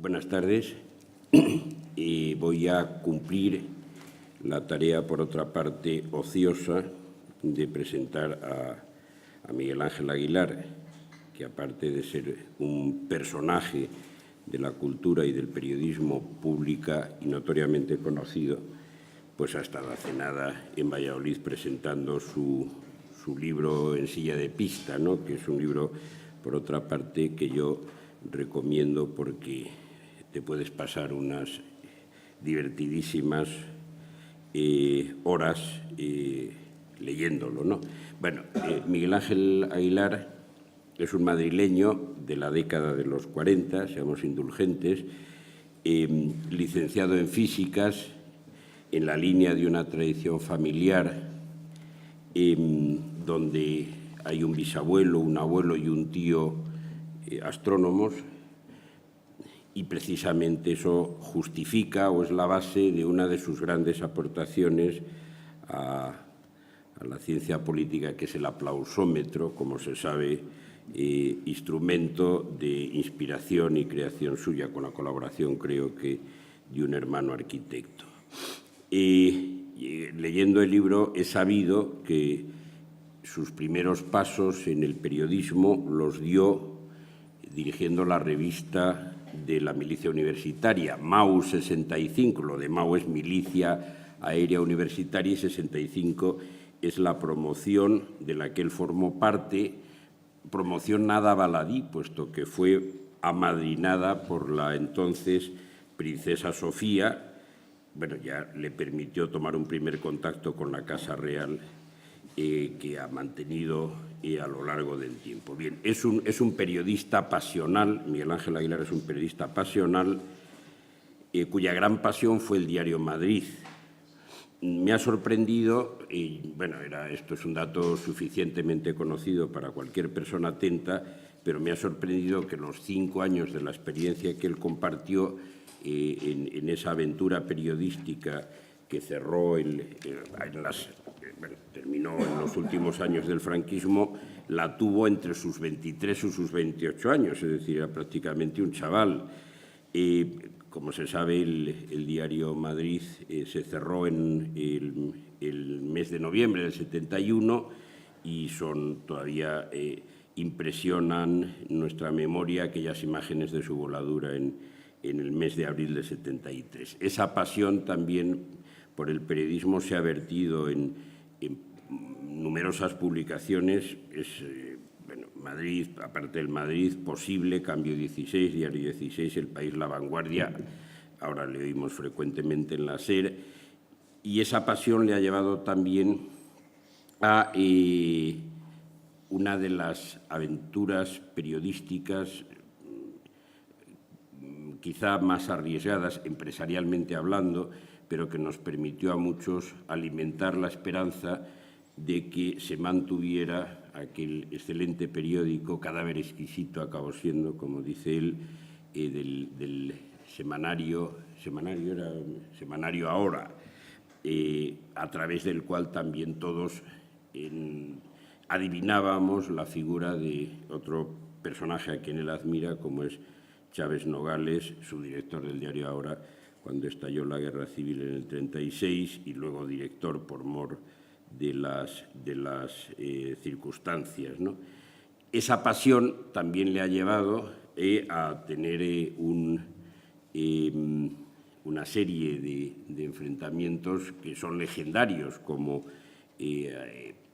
Buenas tardes. Voy a cumplir la tarea, por otra parte, ociosa de presentar a Miguel Ángel Aguilar, que aparte de ser un personaje de la cultura y del periodismo pública y notoriamente conocido, pues ha estado hace nada en Valladolid presentando su libro En silla de pista, ¿no? Que es un libro, por otra parte, que yo recomiendo porque te puedes pasar unas divertidísimas horas leyéndolo, ¿no? Bueno, Miguel Ángel Aguilar es un madrileño de la década de los 40, seamos indulgentes, licenciado en físicas, en la línea de una tradición familiar donde hay un bisabuelo, un abuelo y un tío astrónomos, y precisamente eso justifica o es la base de una de sus grandes aportaciones a la ciencia política, que es el aplausómetro, como se sabe, instrumento de inspiración y creación suya, con la colaboración, creo que, de un hermano arquitecto. Leyendo el libro he sabido que sus primeros pasos en el periodismo los dio dirigiendo la revista de la milicia universitaria, MAU 65, lo de MAU es Milicia Aérea Universitaria y 65 es la promoción de la que él formó parte, promoción nada baladí, puesto que fue amadrinada por la entonces princesa Sofía. Bueno, ya le permitió tomar un primer contacto con la Casa Real que ha mantenido a lo largo del tiempo. Bien, es un periodista pasional, Miguel Ángel Aguilar es un periodista pasional cuya gran pasión fue el diario Madrid. Me ha sorprendido, y bueno, esto es un dato suficientemente conocido para cualquier persona atenta, pero me ha sorprendido que los 5 años de la experiencia que él compartió en esa aventura periodística que cerró terminó en los últimos años del franquismo, la tuvo entre sus 23 y sus 28 años, es decir, era prácticamente un chaval. Como se sabe, el diario Madrid se cerró en el mes de noviembre del 71 y todavía impresionan nuestra memoria aquellas imágenes de su voladura en el mes de abril del 73. Esa pasión también por el periodismo se ha vertido en numerosas publicaciones. Madrid, aparte del Madrid, Posible, Cambio 16, Diario 16, El País, La Vanguardia, ahora le oímos frecuentemente en la SER, y esa pasión le ha llevado también a una de las aventuras periodísticas quizá más arriesgadas, empresarialmente hablando, pero que nos permitió a muchos alimentar la esperanza de que se mantuviera aquel excelente periódico, Cadáver exquisito acabó siendo, como dice él, del semanario Ahora, a través del cual también todos adivinábamos la figura de otro personaje a quien él admira, como es Chávez Nogales, subdirector del diario Ahora, cuando estalló la Guerra Civil en el 36 y luego director por mor de las circunstancias, ¿no? Esa pasión también le ha llevado a tener una serie de enfrentamientos que son legendarios, como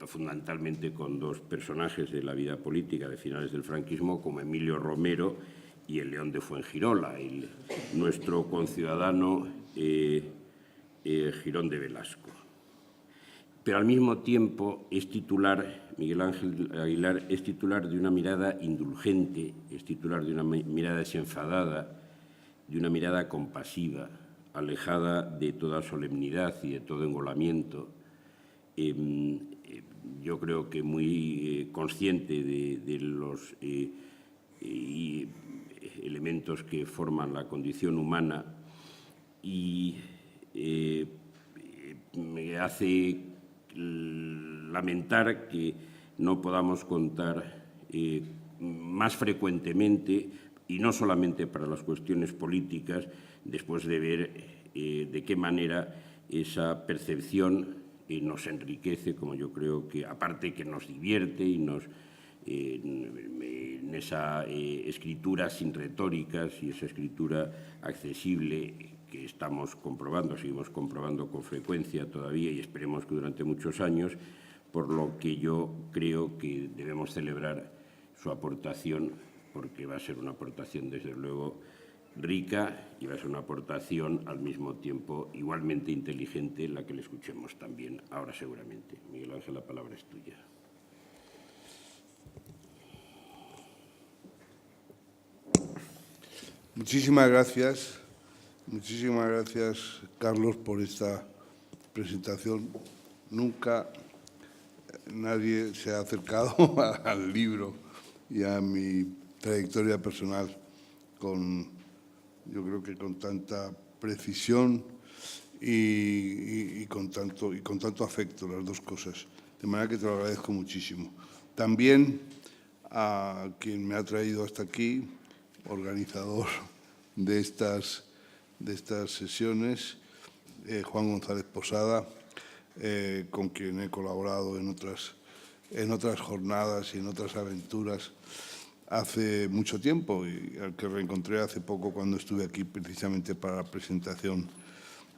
fundamentalmente con dos personajes de la vida política de finales del franquismo, como Emilio Romero y el León de Fuengirola, nuestro conciudadano Girón de Velasco. Pero al mismo tiempo Miguel Ángel Aguilar es titular de una mirada indulgente, es titular de una mirada desenfadada, de una mirada compasiva, alejada de toda solemnidad y de todo engolamiento. Yo creo que muy consciente de los elementos que forman la condición humana, y me hace lamentar que no podamos contar más frecuentemente y no solamente para las cuestiones políticas, después de ver de qué manera esa percepción nos enriquece, como yo creo que, aparte que nos divierte y nos en esa escritura sin retóricas y esa escritura accesible que estamos comprobando, seguimos comprobando con frecuencia todavía y esperemos que durante muchos años, por lo que yo creo que debemos celebrar su aportación, porque va a ser una aportación desde luego rica y va a ser una aportación al mismo tiempo igualmente inteligente, la que le escuchemos también ahora seguramente. Miguel Ángel, la palabra es tuya. Muchísimas gracias, Carlos, por esta presentación. Nunca nadie se ha acercado al libro y a mi trayectoria personal yo creo que con tanta precisión y con tanto afecto, las dos cosas. De manera que te lo agradezco muchísimo. También a quien me ha traído hasta aquí, organizador de estas sesiones, Juan González Posada, con quien he colaborado en otras jornadas y en otras aventuras hace mucho tiempo y al que reencontré hace poco cuando estuve aquí precisamente para la presentación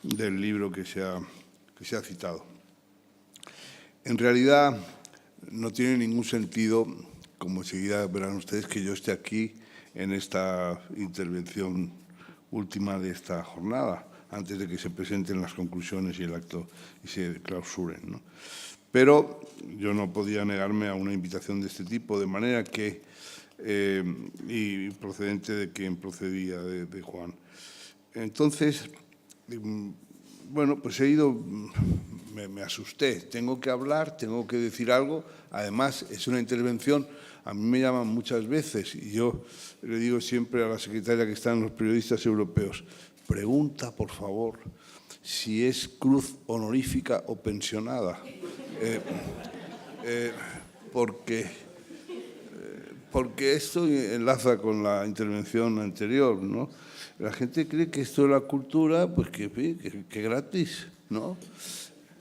del libro que se ha citado. En realidad no tiene ningún sentido, como enseguida verán ustedes, que yo esté aquí en esta intervención última de esta jornada, antes de que se presenten las conclusiones y el acto y se clausuren, ¿no? Pero yo no podía negarme a una invitación de este tipo, de manera que, y procedente de quien procedía, de Juan. Entonces, bueno, pues he ido, me asusté, tengo que hablar, tengo que decir algo, además es una intervención, a mí me llaman muchas veces y yo le digo siempre a la secretaria que están los periodistas europeos, pregunta, por favor, si es cruz honorífica o pensionada, porque esto enlaza con la intervención anterior, ¿no? La gente cree que esto es la cultura, pues que gratis, ¿no?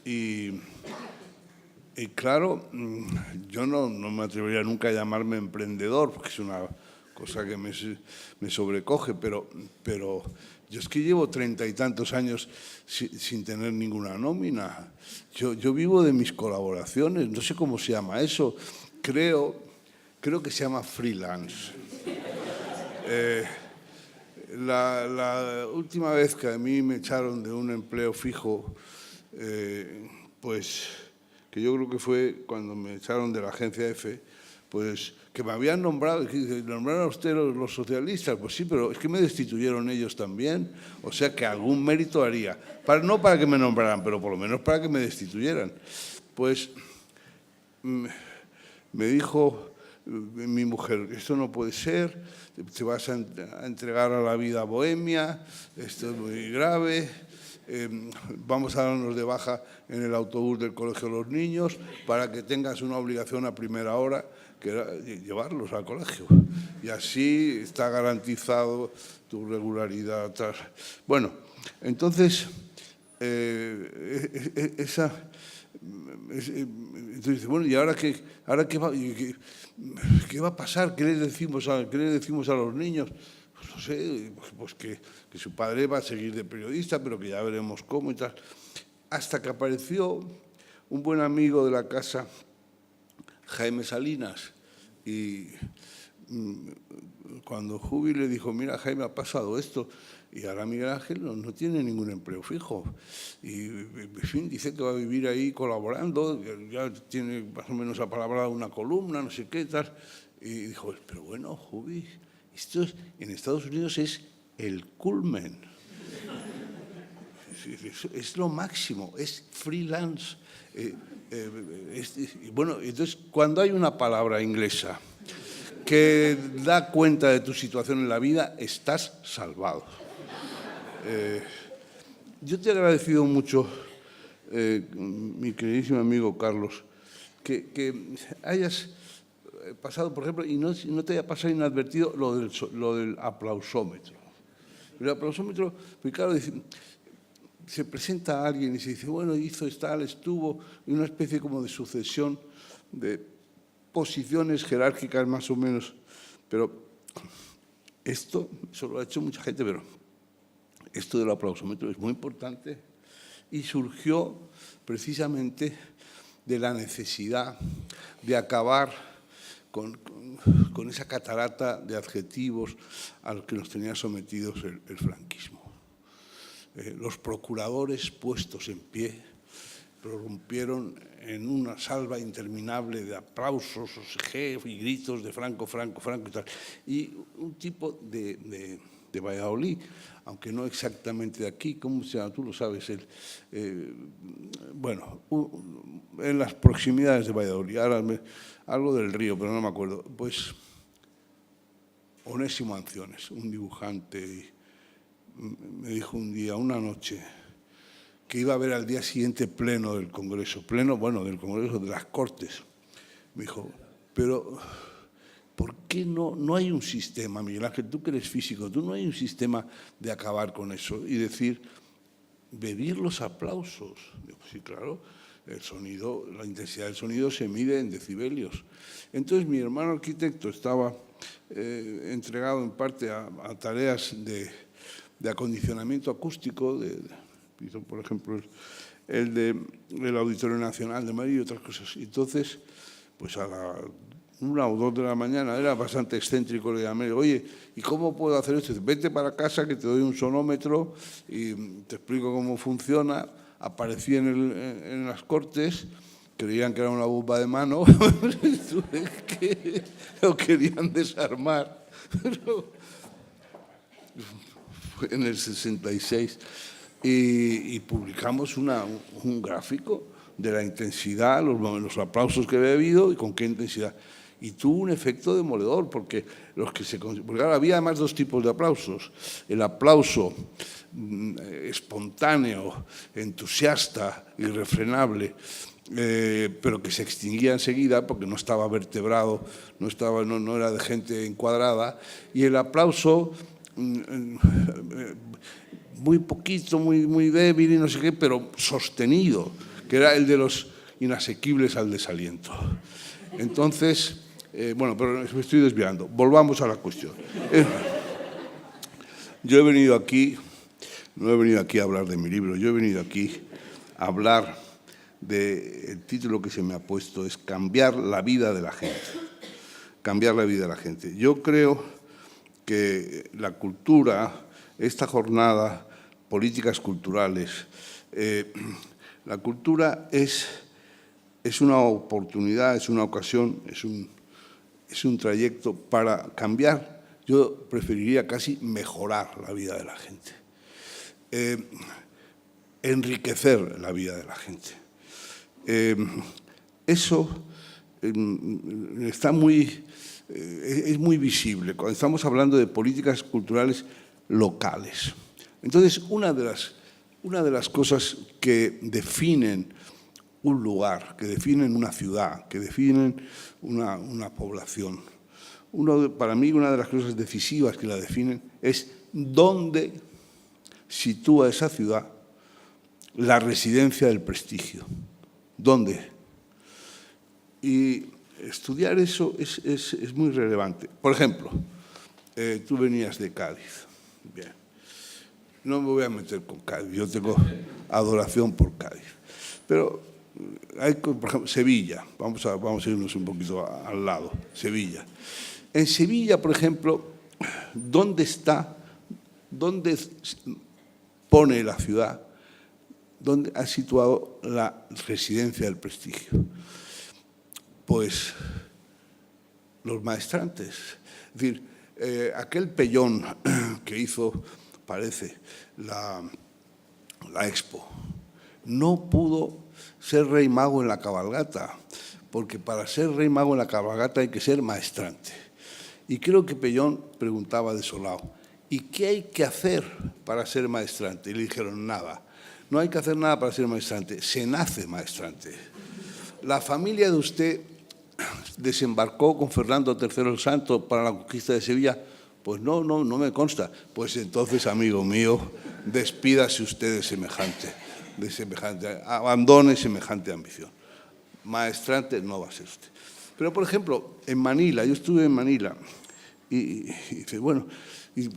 Y claro, yo no me atrevería nunca a llamarme emprendedor, porque es una cosa que me sobrecoge, pero yo es que llevo 30 y tantos años sin tener ninguna nómina. Yo vivo de mis colaboraciones, no sé cómo se llama eso, creo que se llama freelance. La última vez que a mí me echaron de un empleo fijo, pues que yo creo que fue cuando me echaron de la agencia EFE, pues que me habían nombrado, nombraron a usted los socialistas, pues sí, pero es que me destituyeron ellos también, o sea que algún mérito haría, no para que me nombraran, pero por lo menos para que me destituyeran. Pues me dijo mi mujer, esto no puede ser, te vas a entregar a la vida bohemia, esto es muy grave, vamos a darnos de baja en el autobús del colegio de los niños para que tengas una obligación a primera hora, que era llevarlos al colegio. Y así está garantizado tu regularidad. Bueno, entonces, entonces, bueno, ¿y ahora qué va a pasar? ¿Qué les decimos a los niños? Pues no sé, pues que su padre va a seguir de periodista, pero que ya veremos cómo y tal. Hasta que apareció un buen amigo de la casa, Jaime Salinas, y cuando Jubi le dijo, mira, Jaime, ha pasado esto, y ahora Miguel Ángel no tiene ningún empleo fijo. Y, en fin, dice que va a vivir ahí colaborando, ya tiene más o menos apalabrada una columna, no sé qué, tal. Y dijo, pero bueno, Jubi, esto en Estados Unidos es el culmen. Es lo máximo, es freelance. Bueno, entonces, cuando hay una palabra inglesa que da cuenta de tu situación en la vida, estás salvado. Yo te he agradecido mucho, mi queridísimo amigo Carlos, que hayas pasado, por ejemplo, y no te haya pasado inadvertido lo del aplausómetro. El aplausómetro, pues claro, se presenta a alguien y se dice, bueno, hizo tal, estuvo, y una especie como de sucesión de posiciones jerárquicas más o menos. Pero eso lo ha hecho mucha gente, pero esto del aplausómetro es muy importante y surgió precisamente de la necesidad de acabar con esa catarata de adjetivos a los que nos tenía sometidos el franquismo. Los procuradores puestos en pie prorrumpieron en una salva interminable de aplausos y gritos de Franco, Franco, Franco y tal. Y un tipo de Valladolid, aunque no exactamente de aquí, ¿cómo se llama? Tú lo sabes. Bueno, en las proximidades de Valladolid, ahora algo del Río, pero no me acuerdo. Pues Onésimo Anciones, un dibujante, me dijo un día, una noche, que iba a haber al día siguiente pleno del Congreso, del Congreso de las Cortes. Me dijo, pero ¿por qué no hay un sistema, Miguel Ángel? Tú que eres físico, no hay un sistema de acabar con eso y decir, medir los aplausos. Digo, sí, claro, el sonido, la intensidad del sonido se mide en decibelios. Entonces mi hermano arquitecto estaba entregado en parte a tareas de acondicionamiento acústico, hizo, por ejemplo, el Auditorio Nacional de Madrid y otras cosas. Entonces, pues a la 1 o 2 de la mañana, era bastante excéntrico, le llamé, oye, ¿y cómo puedo hacer esto? Dice, vete para casa que te doy un sonómetro y te explico cómo funciona. Aparecí en las Cortes, creían que era una bomba de mano, que lo querían desarmar. Fue en el 66. Y publicamos un gráfico de la intensidad, los aplausos que había habido y con qué intensidad. Y tuvo un efecto demoledor, porque ahora había además 2 tipos de aplausos. El aplauso espontáneo, entusiasta, irrefrenable, pero que se extinguía enseguida porque no estaba vertebrado, no era de gente encuadrada. Y el aplauso muy poquito, muy débil y no sé qué, pero sostenido, que era el de los inasequibles al desaliento. Entonces, bueno, pero me estoy desviando. Volvamos a la cuestión. Yo he venido aquí, no he venido aquí a hablar de mi libro, yo he venido aquí a hablar del título que se me ha puesto, es Cambiar la vida de la gente. Cambiar la vida de la gente. Yo creo que la cultura, esta jornada, políticas culturales, la cultura es una oportunidad, es una ocasión, es un trayecto para cambiar, yo preferiría casi mejorar la vida de la gente, enriquecer la vida de la gente. Eso está es muy visible cuando estamos hablando de políticas culturales locales. Entonces, una de las cosas que definen un lugar, que definen una ciudad, que definen una población, para mí una de las cosas decisivas que la definen es dónde sitúa esa ciudad la residencia del prestigio. ¿Dónde? Y estudiar eso es muy relevante. Por ejemplo, tú venías de Cádiz. Bien. No me voy a meter con Cádiz, yo tengo adoración por Cádiz. Pero hay, por ejemplo, Sevilla, vamos a irnos un poquito al lado, Sevilla. En Sevilla, por ejemplo, ¿dónde pone la ciudad? ¿Dónde ha situado la residencia del prestigio? Pues los maestrantes. Es decir, aquel Pellón que hizo, parece, la Expo, no pudo ser rey mago en la cabalgata, porque para ser rey mago en la cabalgata hay que ser maestrante. Y creo que Pellón preguntaba desolado, ¿y qué hay que hacer para ser maestrante? Y le dijeron, nada, no hay que hacer nada para ser maestrante, se nace maestrante. La familia de usted desembarcó con Fernando III el Santo para la conquista de Sevilla. Pues no me consta. Pues entonces, amigo mío, despídase usted de semejante, abandone semejante ambición. Maestrante no va a ser usted. Pero, por ejemplo, en Manila, yo estuve en Manila y dice, bueno, y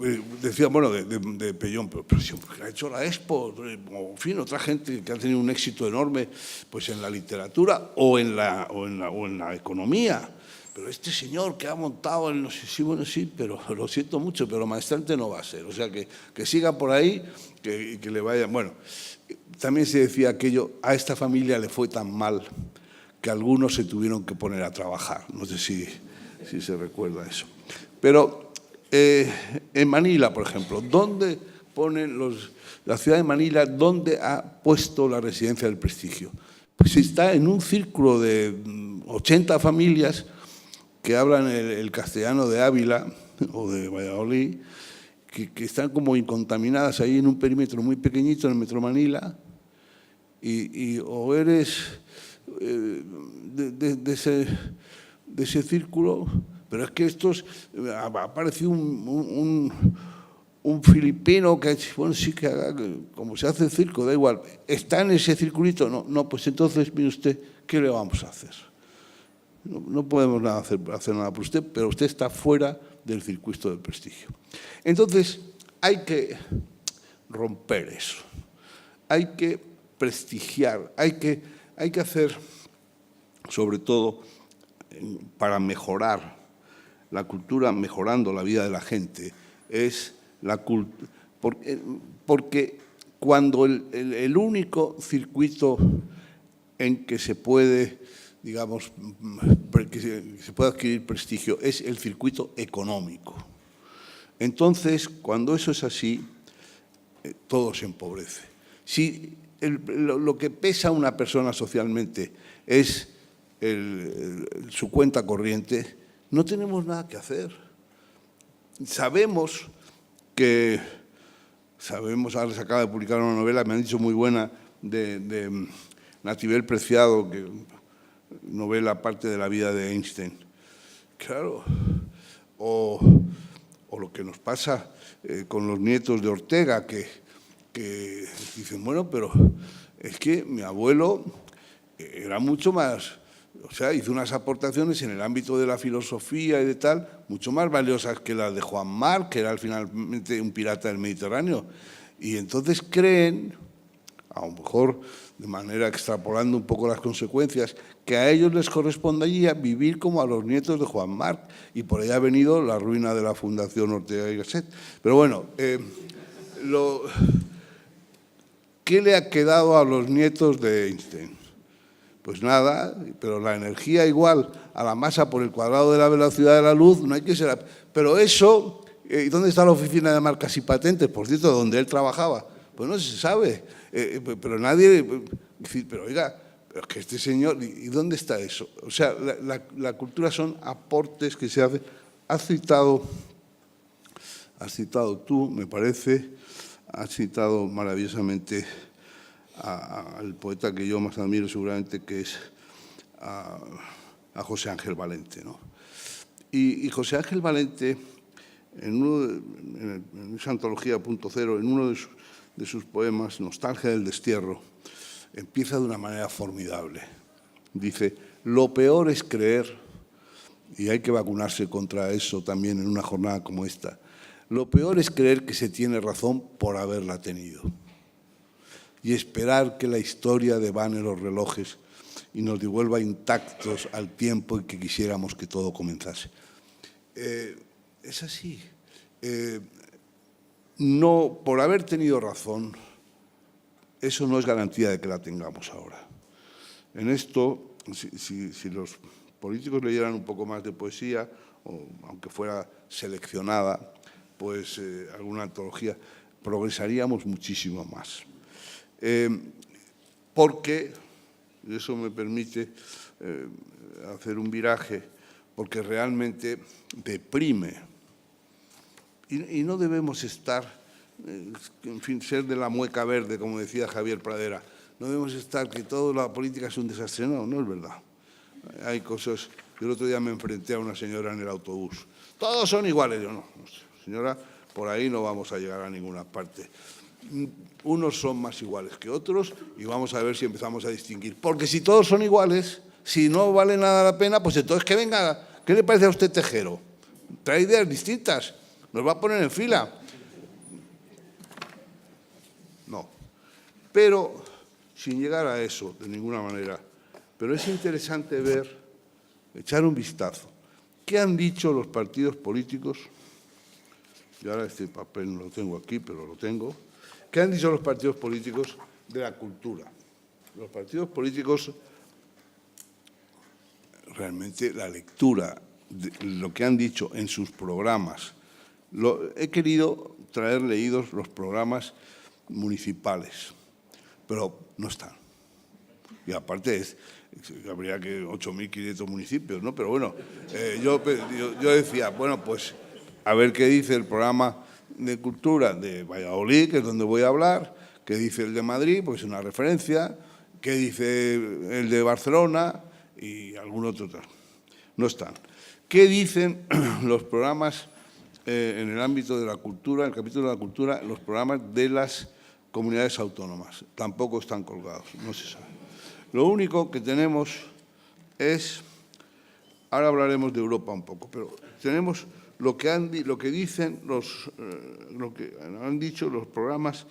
decía, bueno, de Pellón, pero porque ha hecho la Expo, o en fin, otra gente que ha tenido un éxito enorme pues en la literatura o en la economía. Pero este señor que ha montado el no sé si, bueno, sí, pero lo siento mucho, pero maestrante no va a ser. O sea, que siga por ahí, que le vaya. Bueno, también se decía aquello, a esta familia le fue tan mal que algunos se tuvieron que poner a trabajar. No sé si se recuerda eso. Pero en Manila, por ejemplo, ¿dónde ponen la ciudad de Manila, dónde ha puesto la residencia del prestigio? Pues está en un círculo de 80 familias que hablan el castellano de Ávila o de Valladolid, que están como incontaminadas ahí en un perímetro muy pequeñito en el Metro Manila, y o eres de ese círculo, pero es que ha aparecido un filipino que, bueno, sí que haga, como se hace el circo, da igual, está en ese circulito, no, pues entonces, mire usted, ¿qué le vamos a hacer? No podemos hacer nada por usted, pero usted está fuera del circuito del prestigio. Entonces, hay que romper eso, hay que prestigiar, hay que hacer, sobre todo, para mejorar la cultura, mejorando la vida de la gente, es la cultura. Porque cuando el único circuito en que se puede, digamos, que se puede adquirir prestigio es el circuito económico. Entonces, cuando eso es así, todo se empobrece. Si lo que pesa a una persona socialmente es su cuenta corriente, no tenemos nada que hacer. Sabemos, ahora se acaba de publicar una novela, me han dicho muy buena, de Natibel Preciado, que novela parte de la vida de Einstein. Claro, o lo que nos pasa con los nietos de Ortega, que dicen, bueno, pero es que mi abuelo era mucho más, o sea, hizo unas aportaciones en el ámbito de la filosofía y de tal, mucho más valiosas que las de Juan Marc, que era finalmente un pirata del Mediterráneo. Y entonces creen, a lo mejor de manera extrapolando un poco las consecuencias, que a ellos les correspondería vivir como a los nietos de Juan Marc, y por ahí ha venido la ruina de la Fundación Ortega y Gasset. Pero bueno, ¿qué le ha quedado a los nietos de Einstein? Pues nada, pero la energía igual a la masa por el cuadrado de la velocidad de la luz, no hay que ser. Pero eso, ¿y dónde está la oficina de marcas y patentes? Por cierto, donde él trabajaba. Pues no se sabe, pero nadie. Pero oiga, pero es que este señor, ¿y dónde está eso? O sea, la cultura son aportes que se hacen. Has citado tú, me parece, has citado maravillosamente al poeta que yo más admiro seguramente, que es a José Ángel Valente, ¿no? Y José Ángel Valente, en esa antología Punto Cero, en uno de sus poemas, Nostalgia del destierro, empieza de una manera formidable. Dice, lo peor es creer, y hay que vacunarse contra eso también en una jornada como esta, lo peor es creer que se tiene razón por haberla tenido y esperar que la historia devane los relojes y nos devuelva intactos al tiempo en que quisiéramos que todo comenzase. Es así. No, por haber tenido razón, eso no es garantía de que la tengamos ahora. En esto, si los políticos leyeran un poco más de poesía, o aunque fuera seleccionada, pues alguna antología, progresaríamos muchísimo más. Porque, y eso me permite hacer un viraje, porque realmente deprime. Y no debemos estar, en fin, ser de la mueca verde, como decía Javier Pradera. No debemos estar que toda la política es un desastre. No, no es verdad. Hay cosas Yo el otro día me enfrenté a una señora en el autobús. Todos son iguales. Yo no, señora, por ahí no vamos a llegar a ninguna parte. Unos son más iguales que otros y vamos a ver si empezamos a distinguir. Porque si todos son iguales, si no vale nada la pena, pues entonces que venga. ¿Qué le parece a usted Tejero? Trae ideas distintas. Nos va a poner en fila. No. Pero sin llegar a eso, de ninguna manera. Pero es interesante ver, echar un vistazo. ¿Qué han dicho los partidos políticos? Y ahora este papel no lo tengo aquí, pero lo tengo. ¿Qué han dicho los partidos políticos de la cultura? Los partidos políticos, realmente la lectura de lo que han dicho en sus programas, he querido traer leídos los programas municipales, pero no están. Y aparte habría que 8.500 municipios, ¿no? Pero bueno, yo decía, bueno, pues a ver qué dice el programa de cultura de Valladolid, que es donde voy a hablar, qué dice el de Madrid, pues es una referencia, qué dice el de Barcelona y algún otro. No están. ¿Qué dicen los programas en el ámbito de la cultura, en el capítulo de la cultura, los programas de las comunidades autónomas? Tampoco están colgados, no se sabe. Lo único que tenemos es, ahora hablaremos de Europa un poco, pero tenemos lo que han dicho los programas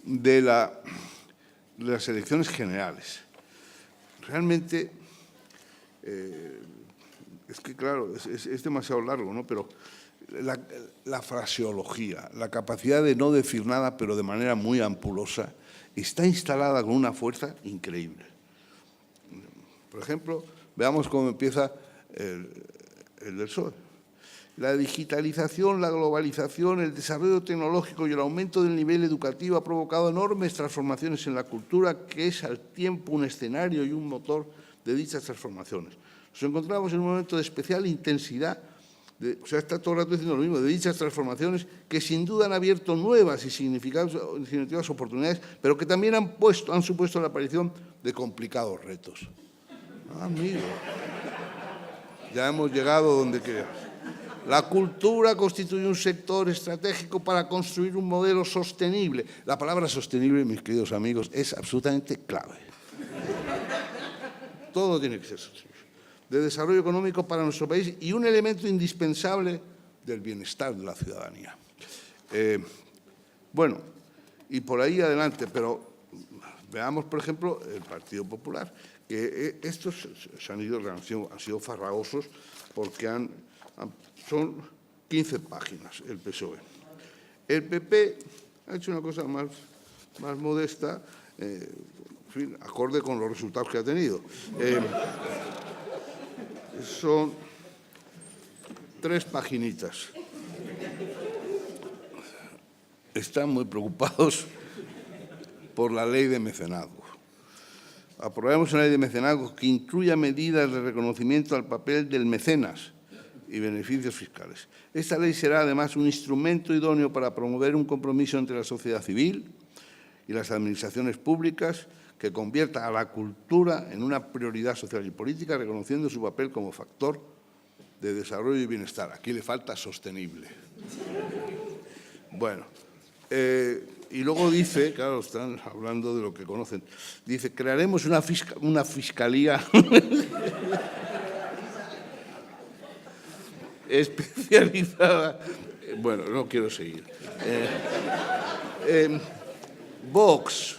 de las elecciones generales. Realmente, es que claro, es demasiado largo, ¿no? Pero la fraseología, la capacidad de no decir nada, pero de manera muy ampulosa, está instalada con una fuerza increíble. Por ejemplo, veamos cómo empieza el del PSOE. La digitalización, la globalización, el desarrollo tecnológico y el aumento del nivel educativo ha provocado enormes transformaciones en la cultura, que es al tiempo un escenario y un motor de dichas transformaciones. Nos encontramos en un momento de especial intensidad, está todo el rato diciendo lo mismo, de dichas transformaciones que sin duda han abierto nuevas y significativas oportunidades, pero que también han supuesto la aparición de complicados retos. Amigo, ya hemos llegado donde queremos. La cultura constituye un sector estratégico para construir un modelo sostenible. La palabra sostenible, mis queridos amigos, es absolutamente clave. Todo tiene que ser sostenible. De desarrollo económico para nuestro país y un elemento indispensable del bienestar de la ciudadanía. Bueno, y por ahí adelante, pero veamos, por ejemplo, el Partido Popular, que estos han sido farragosos porque son 15 páginas el PSOE. El PP ha hecho una cosa más modesta, en fin, acorde con los resultados que ha tenido. Son 3 paginitas. Están muy preocupados por la ley de mecenazgo. Aprobaremos una ley de mecenazgo que incluya medidas de reconocimiento al papel del mecenas y beneficios fiscales. Esta ley será, además, un instrumento idóneo para promover un compromiso entre la sociedad civil y las administraciones públicas que convierta a la cultura en una prioridad social y política, reconociendo su papel como factor de desarrollo y bienestar. Aquí le falta sostenible. Bueno, y luego dice, claro, están hablando de lo que conocen, dice, crearemos una fiscalía especializada. Bueno, no quiero seguir. Vox.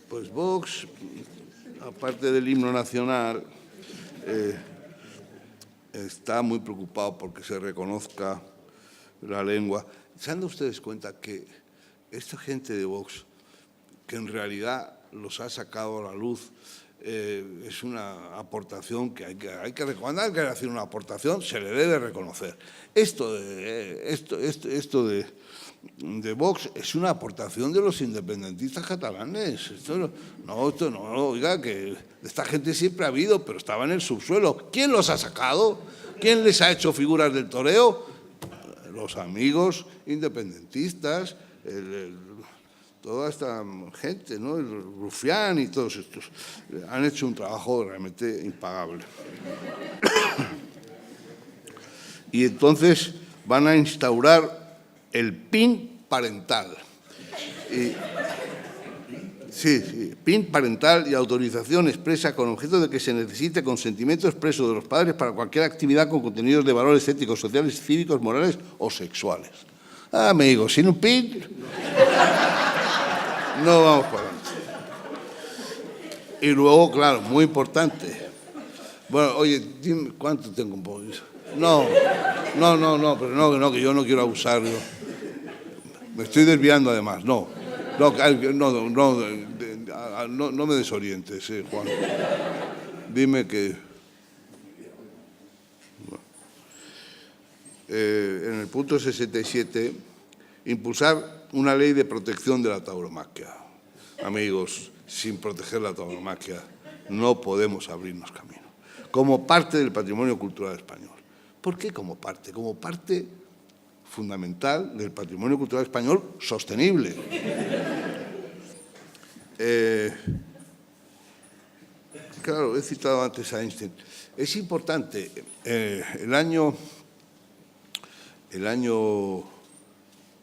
Pues Vox, aparte del himno nacional, está muy preocupado porque se reconozca la lengua. ¿Se han dado ustedes cuenta que esta gente de Vox, que en realidad los ha sacado a la luz, es una aportación que hay que cuando hay que hacer una aportación se le debe reconocer? Esto de Vox es una aportación de los independentistas catalanes. Esto no, oiga, que esta gente siempre ha habido, pero estaba en el subsuelo. ¿Quién los ha sacado? ¿Quién les ha hecho figuras del toreo? Los amigos independentistas, toda esta gente, ¿no? El Rufián y todos estos, han hecho un trabajo realmente impagable. Y entonces van a instaurar el PIN parental. Sí, PIN parental y autorización expresa con objeto de que se necesite consentimiento expreso de los padres para cualquier actividad con contenidos de valores éticos, sociales, cívicos, morales o sexuales. Amigos, sin un PIN no vamos para adelante. Y luego, claro, muy importante. Bueno, oye, dime, ¿cuánto tengo un poco? No, pero no, que yo no quiero abusar. Me estoy desviando además, no me desorientes, Juan. Dime que... en el punto 67, impulsar una ley de protección de la tauromaquia. Amigos, sin proteger la tauromaquia no podemos abrirnos camino. Como parte del patrimonio cultural español. ¿Por qué como parte? Como parte fundamental del patrimonio cultural español sostenible. Claro, he citado antes a Einstein. Es importante, el año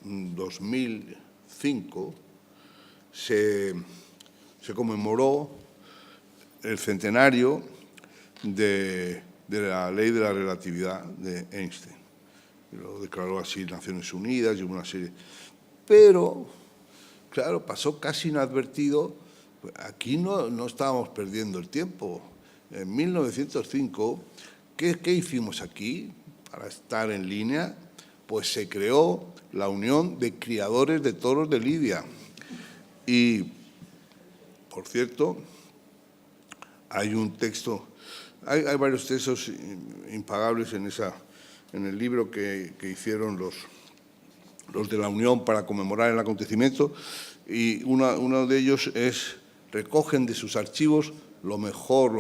2005 se conmemoró el centenario de la ley de la relatividad de Einstein. Lo declaró así Naciones Unidas y una serie. Pero, claro, pasó casi inadvertido. Aquí no estábamos perdiendo el tiempo. En 1905, ¿qué hicimos aquí para estar en línea? Pues se creó la Unión de Criadores de Toros de Lidia. Y, por cierto, hay un texto, hay varios textos impagables en el libro que hicieron los de la Unión para conmemorar el acontecimiento, y uno de ellos recogen de sus archivos lo mejor,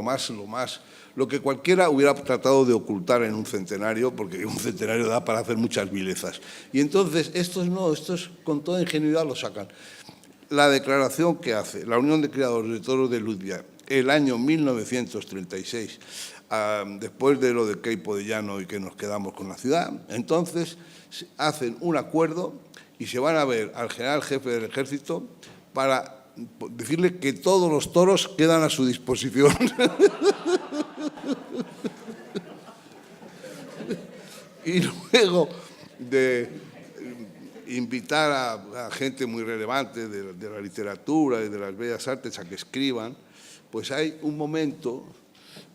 lo que cualquiera hubiera tratado de ocultar en un centenario, porque un centenario da para hacer muchas vilezas. Y entonces estos con toda ingenuidad lo sacan. La declaración que hace la Unión de Criadores de Toros de Lidia el año 1936, después de lo de Queipo de Llano y que nos quedamos con la ciudad, entonces hacen un acuerdo y se van a ver al general jefe del ejército para decirle que todos los toros quedan a su disposición. Y luego de invitar a gente muy relevante de la literatura y de las bellas artes a que escriban, pues hay un momento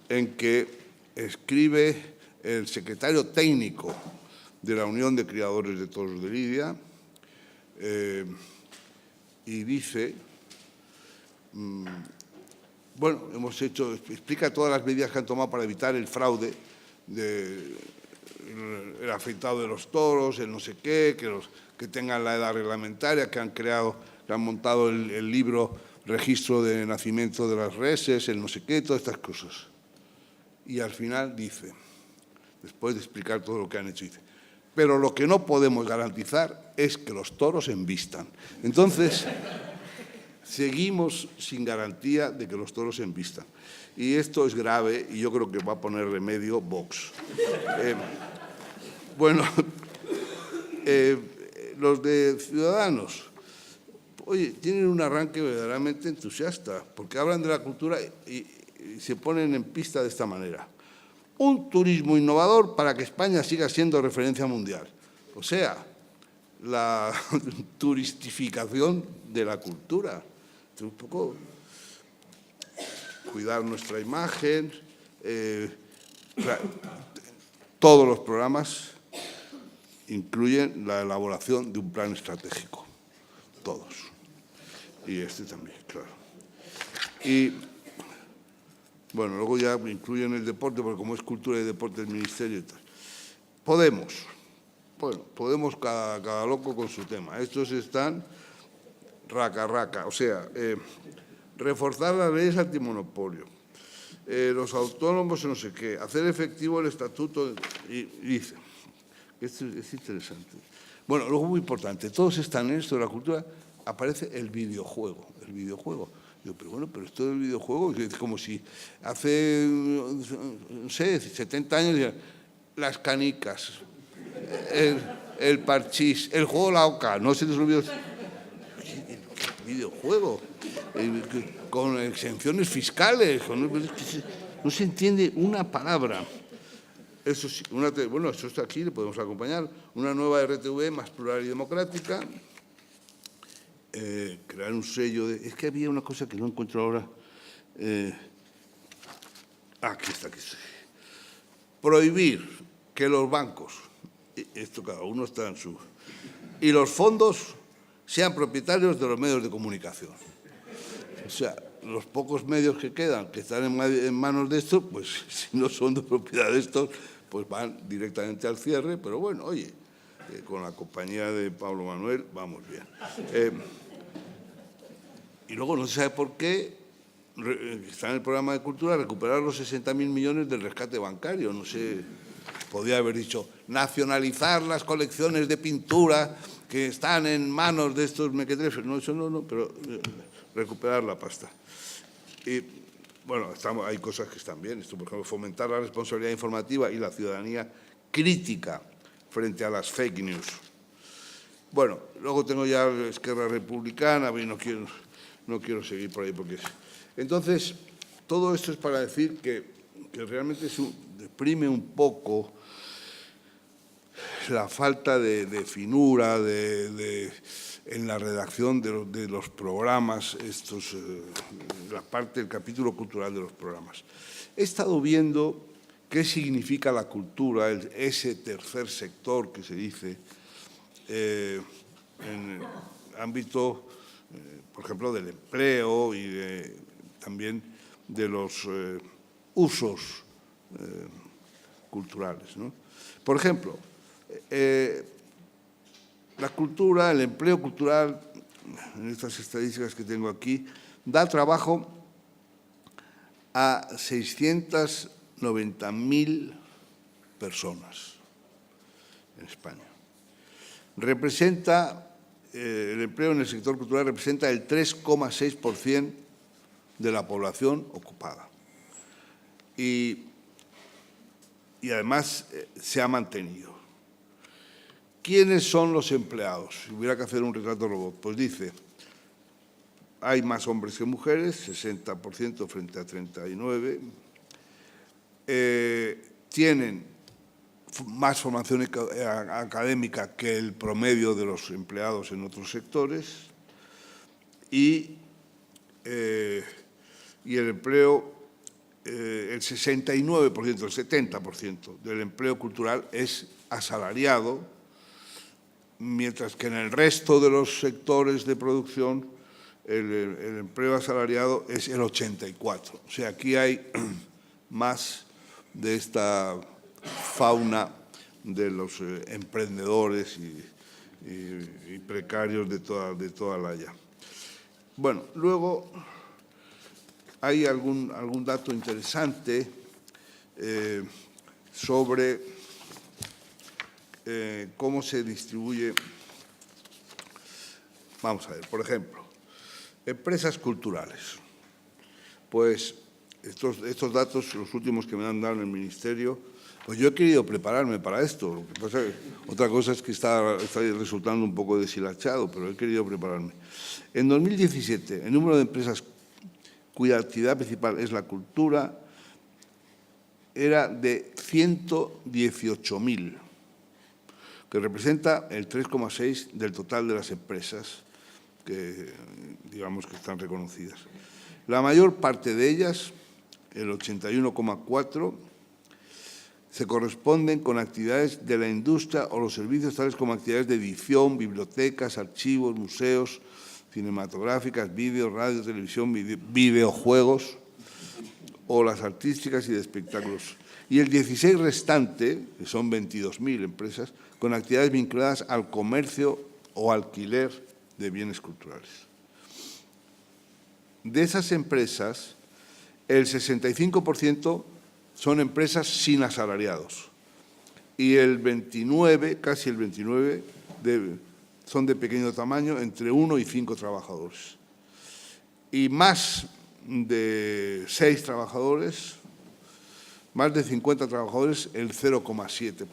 en que escribe el secretario técnico de la Unión de Criadores de Toros de Lidia y dice, bueno, explica todas las medidas que han tomado para evitar el fraude, el afeitado de los toros, el no sé qué, que tengan la edad reglamentaria, que han montado el libro registro de nacimiento de las reses, el no sé qué, todas estas cosas. Y al final dice, después de explicar todo lo que han hecho, dice, pero lo que no podemos garantizar es que los toros embistan. Entonces, seguimos sin garantía de que los toros embistan. Y esto es grave y yo creo que va a poner remedio Vox. Bueno, los de Ciudadanos, oye, tienen un arranque verdaderamente entusiasta, porque hablan de la cultura y se ponen en pista de esta manera. Un turismo innovador para que España siga siendo referencia mundial. O sea, la turistificación de la cultura. Un poco cuidar nuestra imagen. Todos los programas incluyen la elaboración de un plan estratégico. Todos. Y este también, claro. Y, bueno, luego ya incluyen el deporte, porque como es cultura y deporte del Ministerio y tal. Podemos. Bueno, Podemos cada loco con su tema. Estos están raca. O sea, reforzar las leyes antimonopolio, los autónomos no sé qué, hacer efectivo el estatuto, y dice, esto es interesante. Bueno, luego muy importante, todos están en esto de la cultura aparece el videojuego. Digo, pero bueno, pero esto del videojuego es como si hace, no sé, 70 años, las canicas, el parchís, el juego de la oca, no se les olvidó. El videojuego, con exenciones fiscales, no se entiende una palabra. Eso sí, bueno, eso está aquí, le podemos acompañar. Una nueva RTV más plural y democrática. Crear un sello de... Es que había una cosa que no encuentro ahora. Aquí está. Prohibir que los bancos, esto cada uno está en su... y los fondos sean propietarios de los medios de comunicación. O sea, los pocos medios que quedan, que están en manos de estos, pues si no son de propiedad de estos, pues van directamente al cierre. Pero bueno, oye, con la compañía de Pablo Manuel vamos bien. Y luego no se sabe por qué está en el programa de cultura recuperar los 60.000 millones del rescate bancario. No sé, podría haber dicho nacionalizar las colecciones de pintura que están en manos de estos mequetrefes. No, eso no, pero recuperar la pasta. Y bueno, hay cosas que están bien. Esto, por ejemplo, fomentar la responsabilidad informativa y la ciudadanía crítica frente a las fake news. Bueno, luego tengo ya Esquerra Republicana, y no quiero seguir por ahí porque... Entonces, todo esto es para decir que realmente deprime un poco la falta de finura en la redacción de los programas, la parte del capítulo cultural de los programas. He estado viendo qué significa la cultura, ese tercer sector que se dice, en el ámbito, por ejemplo, del empleo y también de los usos culturales, ¿no? Por ejemplo, la cultura, el empleo cultural, en estas estadísticas que tengo aquí, da trabajo a 690.000 personas en España. El empleo en el sector cultural representa el 3,6% de la población ocupada. Y además se ha mantenido. ¿Quiénes son los empleados? Si hubiera que hacer un retrato robot, pues dice, hay más hombres que mujeres, 60% frente a 39%. Tienen más formación académica que el promedio de los empleados en otros sectores y el empleo, el 69%, el 70% del empleo cultural es asalariado, mientras que en el resto de los sectores de producción el empleo asalariado es el 84%. O sea, aquí hay más de esta fauna de los emprendedores y precarios de toda la haya. Bueno, luego hay algún dato interesante sobre cómo se distribuye. Vamos a ver, por ejemplo, empresas culturales. Pues estos datos, los últimos que me han dado en el Ministerio, pues yo he querido prepararme para esto. Lo que pasa es que otra cosa es que está resultando un poco deshilachado, pero he querido prepararme. En 2017, el número de empresas cuya actividad principal es la cultura era de 118.000, que representa el 3,6% del total de las empresas que, digamos, que están reconocidas. La mayor parte de ellas, el 81,4%, se corresponden con actividades de la industria o los servicios tales como actividades de edición, bibliotecas, archivos, museos, cinematográficas, vídeo, radio, televisión, videojuegos o las artísticas y de espectáculos. Y el 16% restante, que son 22.000 empresas, con actividades vinculadas al comercio o alquiler de bienes culturales. De esas empresas, el 65% son empresas sin asalariados y el 29%, casi el 29%, son de pequeño tamaño, entre 1 y 5 trabajadores. Y más de 6 trabajadores, más de 50 trabajadores, el 0,7%.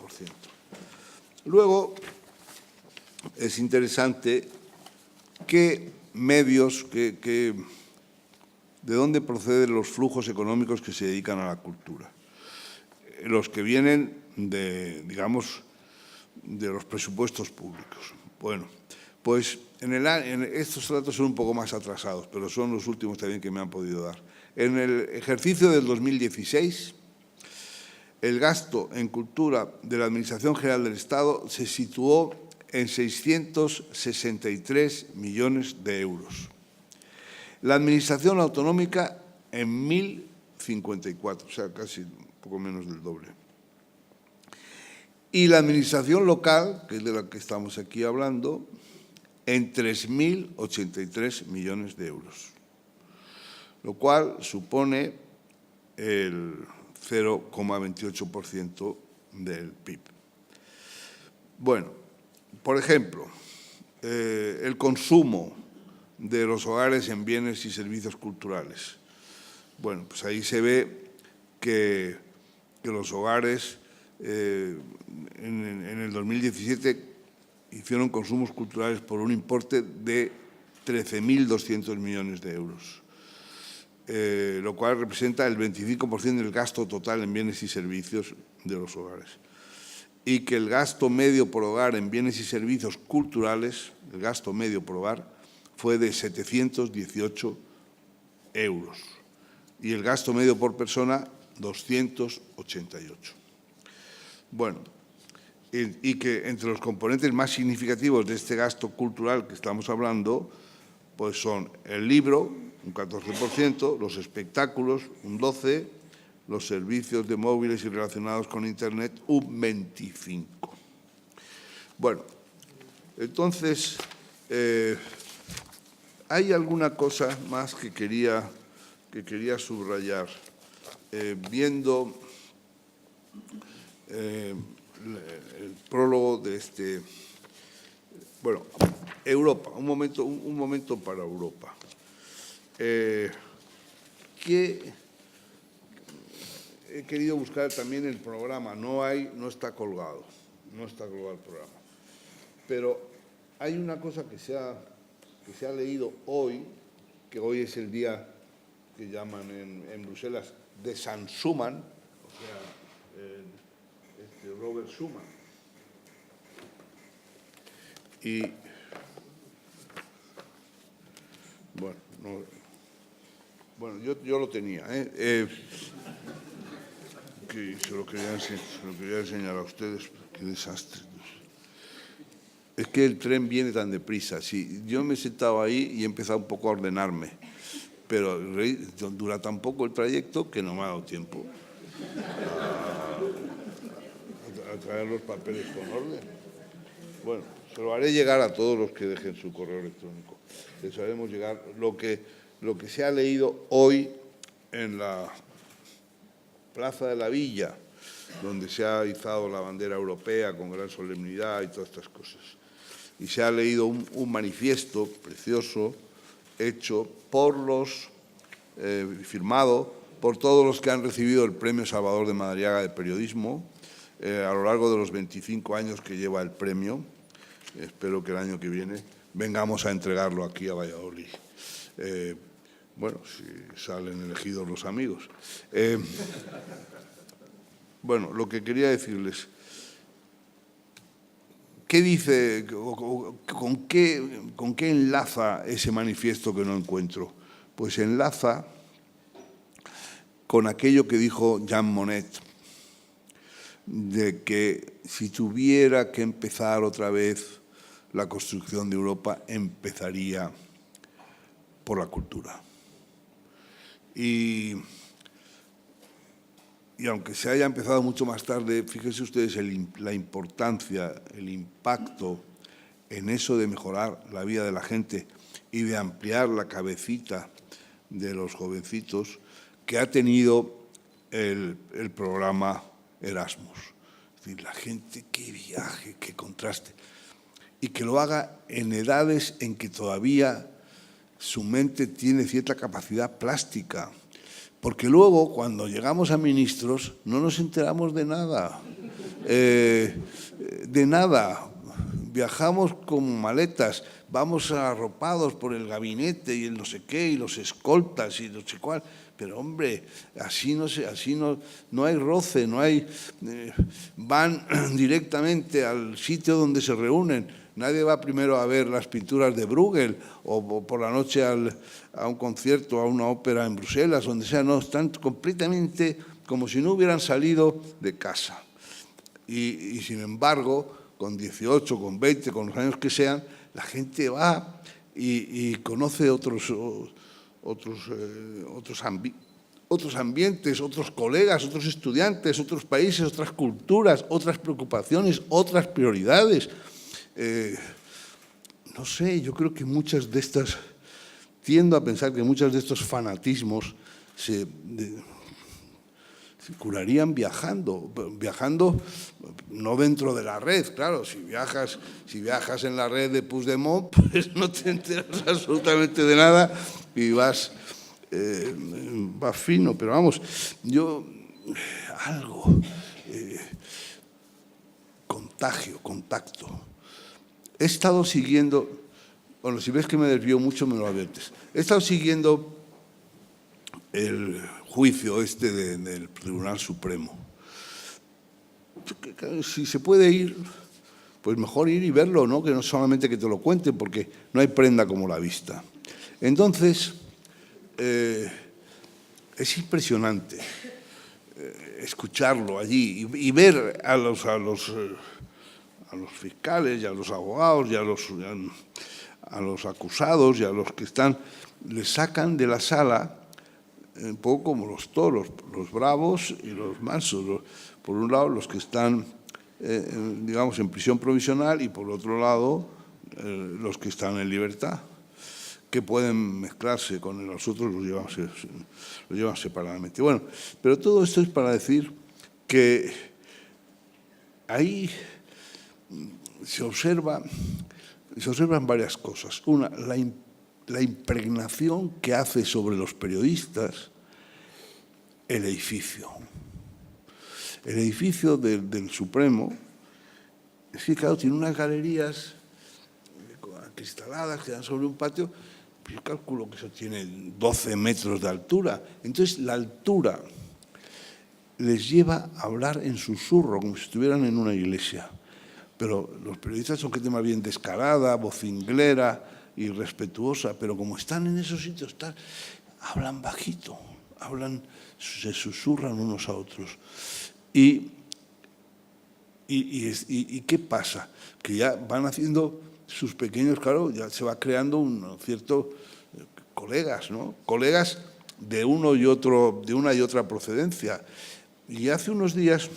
Luego, es interesante qué medios, de dónde proceden los flujos económicos que se dedican a la cultura. Los que vienen de, digamos, de los presupuestos públicos. Bueno, pues estos datos son un poco más atrasados, pero son los últimos también que me han podido dar. En el ejercicio del 2016, el gasto en cultura de la Administración General del Estado se situó en 663 millones de euros. La Administración autonómica en 1.054, o sea, casi un poco menos del doble. Y la Administración local, que es de la que estamos aquí hablando, en 3.083 millones de euros, lo cual supone el 0,28% del PIB. Bueno, por ejemplo, el consumo de los hogares en bienes y servicios culturales. Bueno, pues ahí se ve que los hogares en el 2017 hicieron consumos culturales por un importe de 13.200 millones de euros, lo cual representa el 25% del gasto total en bienes y servicios de los hogares. Y que el gasto medio por hogar en bienes y servicios culturales, el gasto medio por hogar, fue de 718 euros y el gasto medio por persona 288. Bueno, y que entre los componentes más significativos de este gasto cultural que estamos hablando, pues son el libro, un 14%, los espectáculos, un 12%, los servicios de móviles y relacionados con Internet, un 25%. Bueno, entonces, hay alguna cosa más que quería subrayar. Viendo el prólogo de este… Bueno, Europa, un momento para Europa. He querido buscar también el programa, no está colgado el programa. Pero hay una cosa que se ha leído hoy, que hoy es el día que llaman en Bruselas de San Schuman, o sea, Robert Schuman. Y, bueno, yo lo tenía, que se lo quería enseñar a ustedes, qué desastre. Es que el tren viene tan deprisa. Sí, yo me he sentado ahí y he empezado un poco a ordenarme, pero dura tan poco el trayecto que no me ha dado tiempo a traer los papeles con orden. Bueno, se lo haré llegar a todos los que dejen su correo electrónico. Les haremos llegar lo que se ha leído hoy en la Plaza de la Villa, donde se ha izado la bandera europea con gran solemnidad y todas estas cosas. Y se ha leído un manifiesto precioso hecho firmado por todos los que han recibido el Premio Salvador de Madariaga de Periodismo a lo largo de los 25 años que lleva el premio. Espero que el año que viene vengamos a entregarlo aquí a Valladolid. Bueno, si salen elegidos los amigos. Bueno, lo que quería decirles… ¿Qué dice, con qué enlaza ese manifiesto que no encuentro? Pues enlaza con aquello que dijo Jean Monnet, de que si tuviera que empezar otra vez la construcción de Europa, empezaría por la cultura. Y aunque se haya empezado mucho más tarde, fíjense ustedes la importancia, el impacto en eso de mejorar la vida de la gente y de ampliar la cabecita de los jovencitos que ha tenido el programa Erasmus. Es decir, la gente, qué viaje, qué contraste. y que lo haga en edades en que todavía su mente tiene cierta capacidad plástica. Porque luego, cuando llegamos a ministros, no nos enteramos de nada. De nada. Viajamos con maletas, vamos arropados por el gabinete y el no sé qué, y los escoltas y no sé cuál. Pero, hombre, así no hay roce, no hay... van directamente al sitio donde se reúnen. Nadie va primero a ver las pinturas de Bruegel o por la noche a un concierto, a una ópera en Bruselas, donde sea. No, están completamente como si no hubieran salido de casa. Y sin embargo, con 18, con 20, con los años que sean, la gente va y conoce otros ambientes, otros colegas, otros estudiantes, otros países, otras culturas, otras preocupaciones, otras prioridades. No sé, yo creo que tiendo a pensar que muchos de estos fanatismos se curarían viajando no dentro de la red, claro. Si viajas en la red de Puigdemont, pues no te enteras absolutamente de nada y vas fino, pero vamos, contacto. He estado siguiendo, bueno, si ves que me desvío mucho, me lo adviertes. He estado siguiendo el juicio del Tribunal Supremo. Si se puede ir, pues mejor ir y verlo, ¿no? Que no solamente que te lo cuenten, porque no hay prenda como la vista. Entonces, es impresionante escucharlo allí y ver a los fiscales y a los abogados y a los acusados y a los que les sacan de la sala un poco como los toros, los bravos y los mansos. Por un lado, los que están, digamos, en prisión provisional y por otro lado, los que están en libertad, que pueden mezclarse con los otros, los llevan separadamente. Bueno, pero todo esto es para decir que ahí se observan varias cosas. Una, la impregnación que hace sobre los periodistas el edificio. El edificio del Supremo, es que, claro, tiene unas galerías cristaladas que dan sobre un patio. Yo calculo que eso tiene 12 metros de altura. Entonces, la altura les lleva a hablar en susurro, como si estuvieran en una iglesia. Pero los periodistas son gente más bien descarada, vocinglera y respetuosa, pero como están en esos sitios, hablan bajito, se susurran unos a otros. ¿Y qué pasa? Que ya van haciendo sus pequeños, claro, ya se va creando un cierto colegas, ¿no? Colegas de una y otra procedencia. Y hace unos días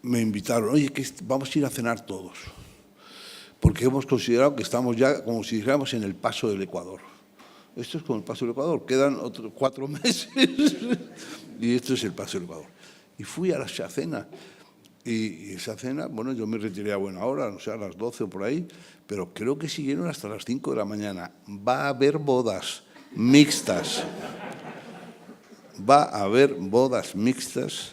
me invitaron, oye, que vamos a ir a cenar todos, porque hemos considerado que estamos ya, como si dijéramos, en el paso del Ecuador. Esto es como el paso del Ecuador, quedan otros 4 meses y esto es el paso del Ecuador. Y fui a esa cena, y esa cena, bueno, yo me retiré a buena hora, no sé, a las 12 o por ahí, pero creo que siguieron hasta las 5 de la mañana. Va a haber bodas mixtas. Va a haber bodas mixtas,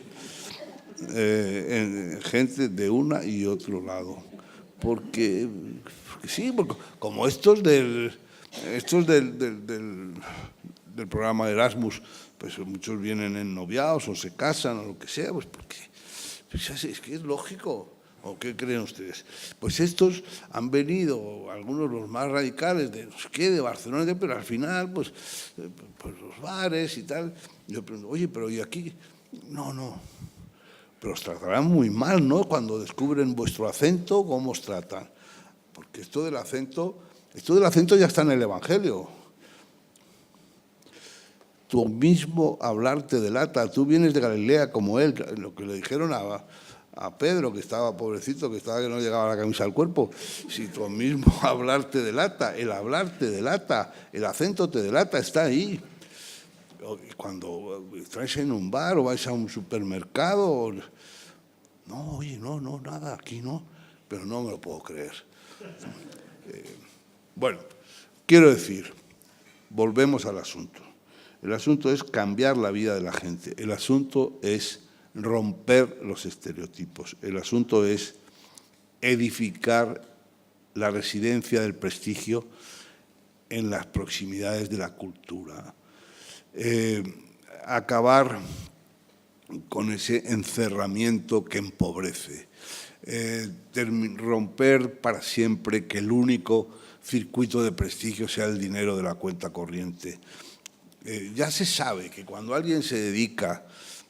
gente de una y otro lado. Porque sí, porque como estos del programa de Erasmus, pues muchos vienen ennoviados o se casan o lo que sea, pues porque pues es que es lógico. ¿O qué creen ustedes? Pues estos han venido, algunos los más radicales, de no sé qué, de Barcelona, pero al final, pues los bares y tal. Yo pregunto, oye, pero ¿y aquí? No. Pero os tratarán muy mal, ¿no? Cuando descubren vuestro acento, ¿cómo os tratan? Porque esto del acento ya está en el Evangelio. Tú mismo hablar te delata. Tú vienes de Galilea como él, lo que le dijeron a Pedro, que estaba pobrecito, que no llegaba la camisa al cuerpo. Si tú mismo hablar te delata, el hablar te delata, el acento te delata, está ahí. Cuando estáis en un bar o vais a un supermercado, no, oye, no, nada, aquí no. pero no me lo puedo creer. Bueno, quiero decir, volvemos al asunto. El asunto es cambiar la vida de la gente. El asunto es romper los estereotipos. El asunto es edificar la residencia del prestigio en las proximidades de la cultura. Acabar con ese encerramiento que empobrece. Romper para siempre que el único circuito de prestigio sea el dinero de la cuenta corriente. Ya se sabe que cuando alguien se dedica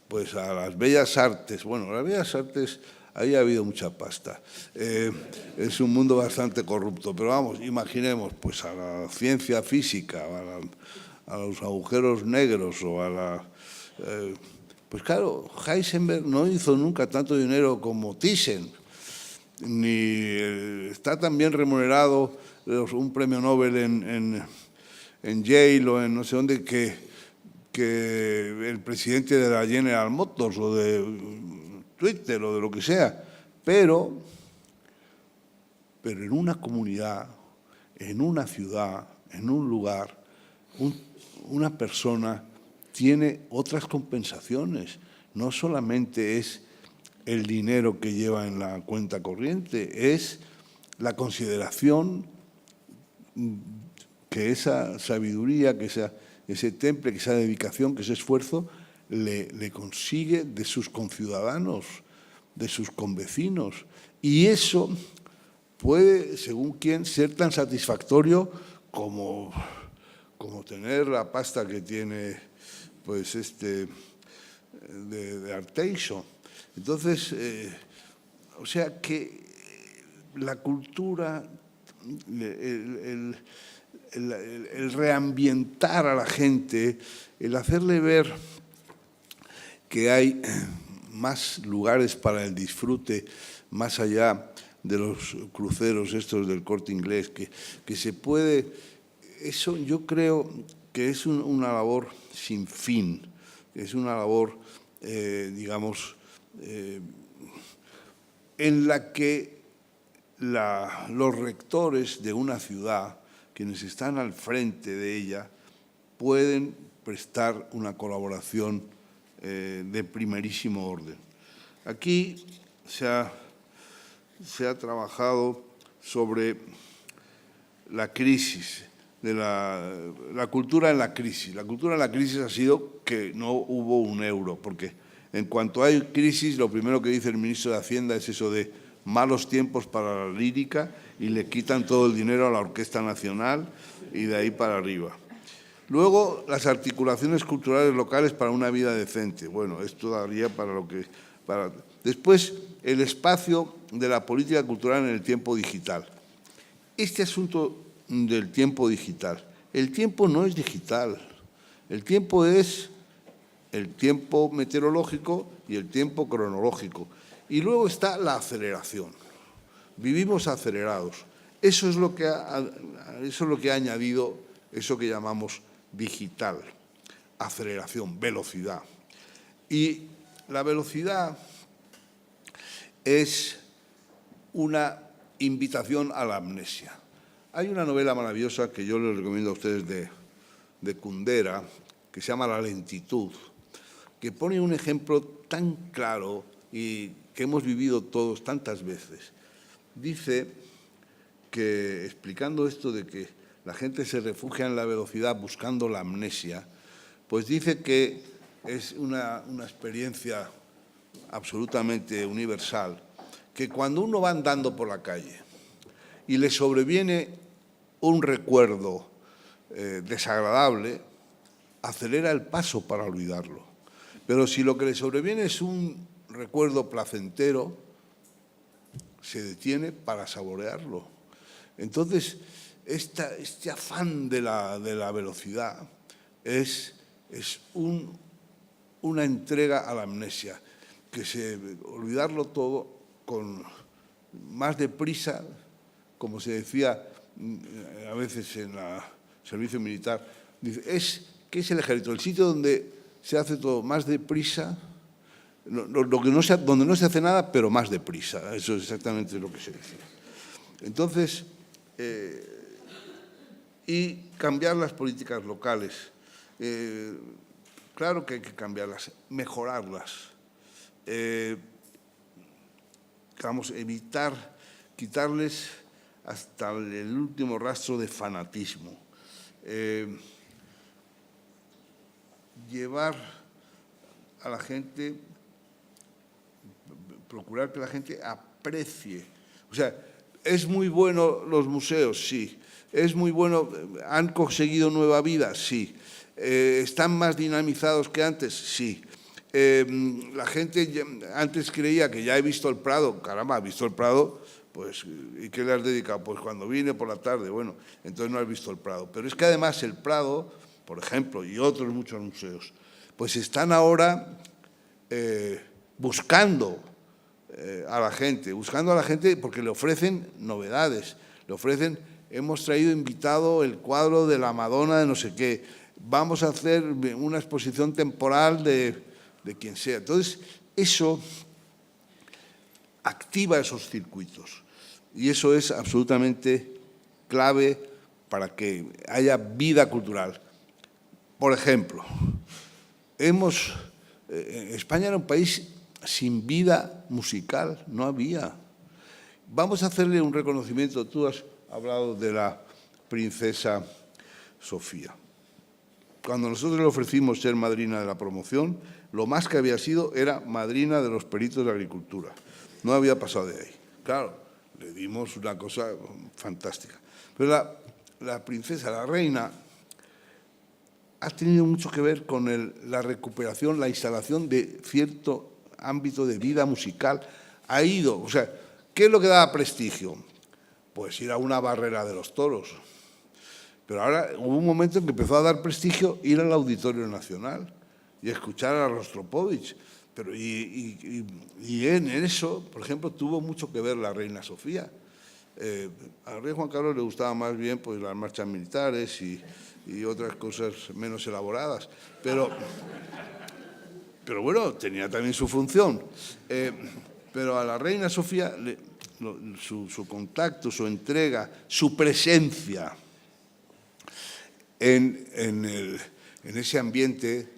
pues, a las bellas artes, bueno, las bellas artes, ahí ha habido mucha pasta. Es un mundo bastante corrupto, pero vamos, imaginemos pues, a la ciencia física, a los agujeros negros o a la... pues claro, Heisenberg no hizo nunca tanto dinero como Thyssen, ni está tan bien remunerado un premio Nobel en Yale o en no sé dónde que el presidente de la General Motors o de Twitter o de lo que sea, pero en una comunidad, en una ciudad, en un lugar, una persona tiene otras compensaciones. No solamente es el dinero que lleva en la cuenta corriente, es la consideración que esa sabiduría, que ese temple, que esa dedicación, que ese esfuerzo le consigue de sus conciudadanos, de sus convecinos. Y eso puede, según quién, ser tan satisfactorio como tener la pasta que tiene pues de Arteixo. Entonces, o sea que la cultura, el reambientar a la gente, el hacerle ver que hay más lugares para el disfrute, más allá de los cruceros estos del Corte Inglés, que se puede... Eso yo creo que es una labor sin fin, es una labor, digamos, en la que los rectores de una ciudad, quienes están al frente de ella, pueden prestar una colaboración de primerísimo orden. Aquí se ha trabajado sobre la crisis, de la cultura en la crisis. La cultura en la crisis ha sido que no hubo un euro, porque en cuanto hay crisis, lo primero que dice el ministro de Hacienda es eso de malos tiempos para la lírica y le quitan todo el dinero a la Orquesta Nacional y de ahí para arriba. Luego, las articulaciones culturales locales para una vida decente. Bueno, esto daría para lo que... Después, el espacio de la política cultural en el tiempo digital. Este asunto del tiempo digital. El tiempo no es digital. El tiempo es el tiempo meteorológico y el tiempo cronológico. Y luego está la aceleración. Vivimos acelerados. Eso es lo que ha añadido eso que llamamos digital, aceleración, velocidad. Y la velocidad es una invitación a la amnesia. Hay una novela maravillosa que yo les recomiendo a ustedes de Kundera, que se llama La lentitud, que pone un ejemplo tan claro y que hemos vivido todos tantas veces. Dice que, explicando esto de que la gente se refugia en la velocidad buscando la amnesia, pues dice que es una experiencia absolutamente universal, que cuando uno va andando por la calle y le sobreviene un recuerdo desagradable, acelera el paso para olvidarlo. Pero si lo que le sobreviene es un recuerdo placentero, se detiene para saborearlo. Entonces, este afán de la velocidad es una entrega a la amnesia, olvidarlo todo con más deprisa, como se decía a veces en el servicio militar, ¿qué es el ejército? El sitio donde se hace todo más deprisa, donde no se hace nada, pero más deprisa. Eso es exactamente lo que se dice. Entonces, y cambiar las políticas locales. Claro que hay que cambiarlas, mejorarlas. Quitarles hasta el último rastro de fanatismo. Llevar a la gente, procurar que la gente aprecie. O sea, ¿es muy bueno los museos? Sí. ¿Es muy bueno? ¿Han conseguido nueva vida? Sí. ¿Están más dinamizados que antes? Sí. La gente antes creía que ya he visto el Prado. Caramba, ¿has visto el Prado? Pues, ¿y qué le has dedicado? Pues cuando vine por la tarde. Bueno, entonces no has visto el Prado. Pero es que además el Prado, por ejemplo, y otros muchos museos, pues están ahora buscando a la gente porque le ofrecen novedades, le ofrecen, hemos traído invitado el cuadro de la Madonna de no sé qué, vamos a hacer una exposición temporal de quien sea. Entonces, eso activa esos circuitos y eso es absolutamente clave para que haya vida cultural. Por ejemplo, España era un país sin vida musical, no había. Vamos a hacerle un reconocimiento. Tú has hablado de la princesa Sofía. Cuando nosotros le ofrecimos ser madrina de la promoción, lo más que había sido era madrina de los peritos de agricultura. No había pasado de ahí. Claro, le dimos una cosa fantástica. Pero la princesa, la reina, ha tenido mucho que ver con la recuperación, la instalación de cierto ámbito de vida musical. Ha ido, o sea, ¿qué es lo que daba prestigio? Pues ir a una barrera de los toros. Pero ahora hubo un momento en que empezó a dar prestigio ir al Auditorio Nacional y escuchar a Rostropovich. Pero y en eso, por ejemplo, tuvo mucho que ver la reina Sofía. Al rey Juan Carlos le gustaba más bien pues, las marchas militares y otras cosas menos elaboradas. Pero bueno, tenía también su función. Pero a la reina Sofía, su contacto, su entrega, su presencia en ese ambiente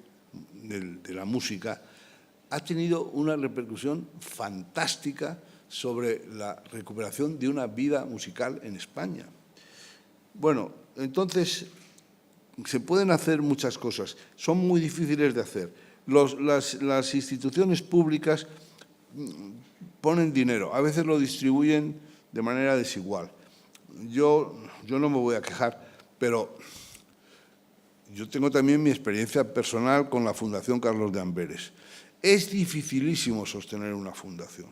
de la música ha tenido una repercusión fantástica sobre la recuperación de una vida musical en España. Bueno, entonces se pueden hacer muchas cosas, son muy difíciles de hacer. Las instituciones públicas ponen dinero, a veces lo distribuyen de manera desigual. Yo no me voy a quejar, pero yo tengo también mi experiencia personal con la Fundación Carlos de Amberes. Es dificilísimo sostener una fundación,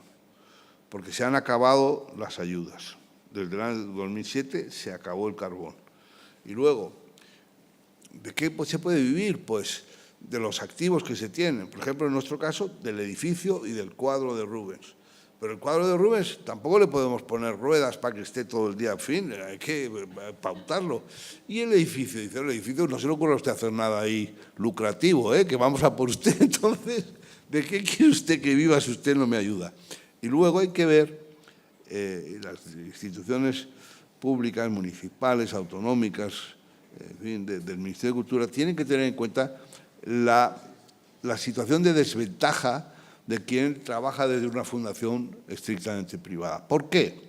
porque se han acabado las ayudas. Desde el año 2007 se acabó el carbón. Y luego, ¿de qué se puede vivir? Pues de los activos que se tienen. Por ejemplo, en nuestro caso, del edificio y del cuadro de Rubens. Pero el cuadro de Rubens tampoco le podemos poner ruedas para que esté todo el día al fin, hay que pautarlo. Y el edificio, dice, el edificio no se le ocurre a usted hacer nada ahí lucrativo, que vamos a por usted. Entonces, ¿de qué quiere usted que viva si usted no me ayuda? Y luego hay que ver las instituciones públicas, municipales, autonómicas, en fin, del Ministerio de Cultura, tienen que tener en cuenta la situación de desventaja de quien trabaja desde una fundación estrictamente privada. ¿Por qué?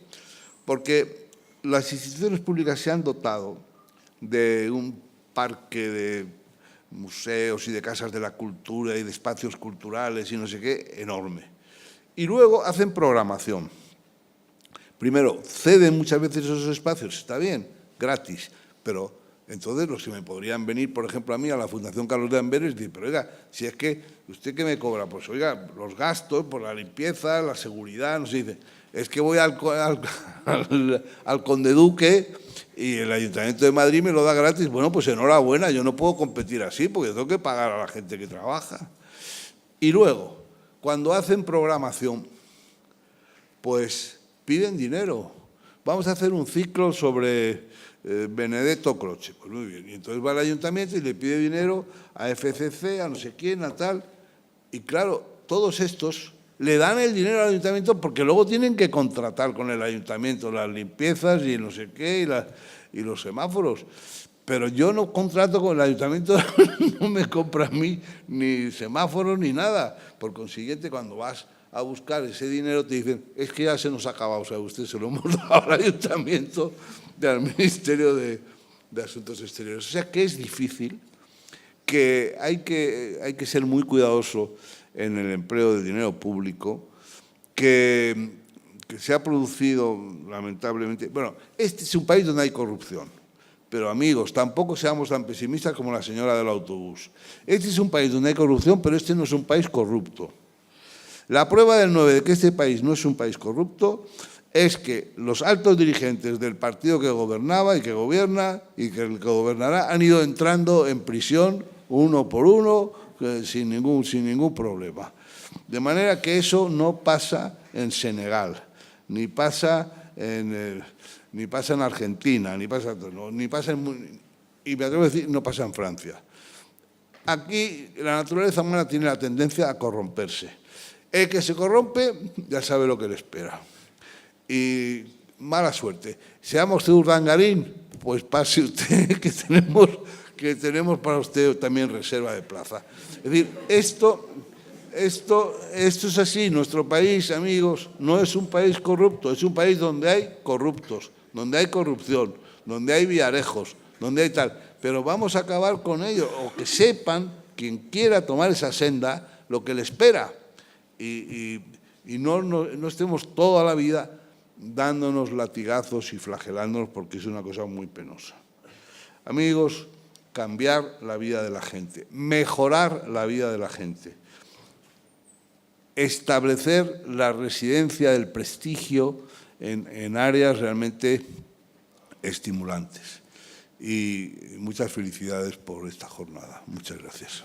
Porque las instituciones públicas se han dotado de un parque de museos y de casas de la cultura y de espacios culturales y no sé qué, enorme. Y luego hacen programación. Primero, ceden muchas veces esos espacios, está bien, gratis, pero entonces los que me podrían venir, por ejemplo, a mí, a la Fundación Carlos de Amberes, dicen, pero oiga, si es que, ¿usted qué me cobra? Pues oiga, los gastos por la limpieza, la seguridad, no sé, dice, es que voy al Conde Duque y el Ayuntamiento de Madrid me lo da gratis. Bueno, pues enhorabuena, yo no puedo competir así porque tengo que pagar a la gente que trabaja. Y luego, cuando hacen programación, pues piden dinero. Vamos a hacer un ciclo sobre Benedetto Croce. Pues muy bien, y entonces va al ayuntamiento y le pide dinero a FCC, a no sé quién, a tal. Y claro, todos estos le dan el dinero al ayuntamiento porque luego tienen que contratar con el ayuntamiento las limpiezas y no sé qué y los semáforos. Pero yo no contrato con el ayuntamiento, no me compra a mí ni semáforos ni nada. Por consiguiente, cuando vas a buscar ese dinero te dicen, es que ya se nos ha acabado, o sea, usted se lo hemos dado al ayuntamiento y al Ministerio de Asuntos Exteriores. O sea que es difícil, que hay que ser muy cuidadoso en el empleo del dinero público, que se ha producido, lamentablemente... Bueno, este es un país donde hay corrupción, pero amigos, tampoco seamos tan pesimistas como la señora del autobús. Este es un país donde hay corrupción, pero este no es un país corrupto. La prueba del 9 de que este país no es un país corrupto es que los altos dirigentes del partido que gobernaba y que gobierna y que gobernará han ido entrando en prisión uno por uno sin ningún problema. De manera que eso no pasa en Senegal, ni pasa en Argentina, ni pasa en, y me atrevo a decir, no pasa en Francia. Aquí la naturaleza humana tiene la tendencia a corromperse. El que se corrompe ya sabe lo que le espera. Y mala suerte. Seamos de Urdangarín, pues pase usted que tenemos para usted también reserva de plaza. Es decir, esto es así. Nuestro país, amigos, no es un país corrupto, es un país donde hay corruptos, donde hay corrupción, donde hay viarejos, donde hay tal. Pero vamos a acabar con ello, o que sepan, quien quiera tomar esa senda, lo que le espera. Y no estemos toda la vida dándonos latigazos y flagelándonos, porque es una cosa muy penosa. Amigos, cambiar la vida de la gente, mejorar la vida de la gente, establecer la residencia del prestigio en áreas realmente estimulantes. Y muchas felicidades por esta jornada. Muchas gracias.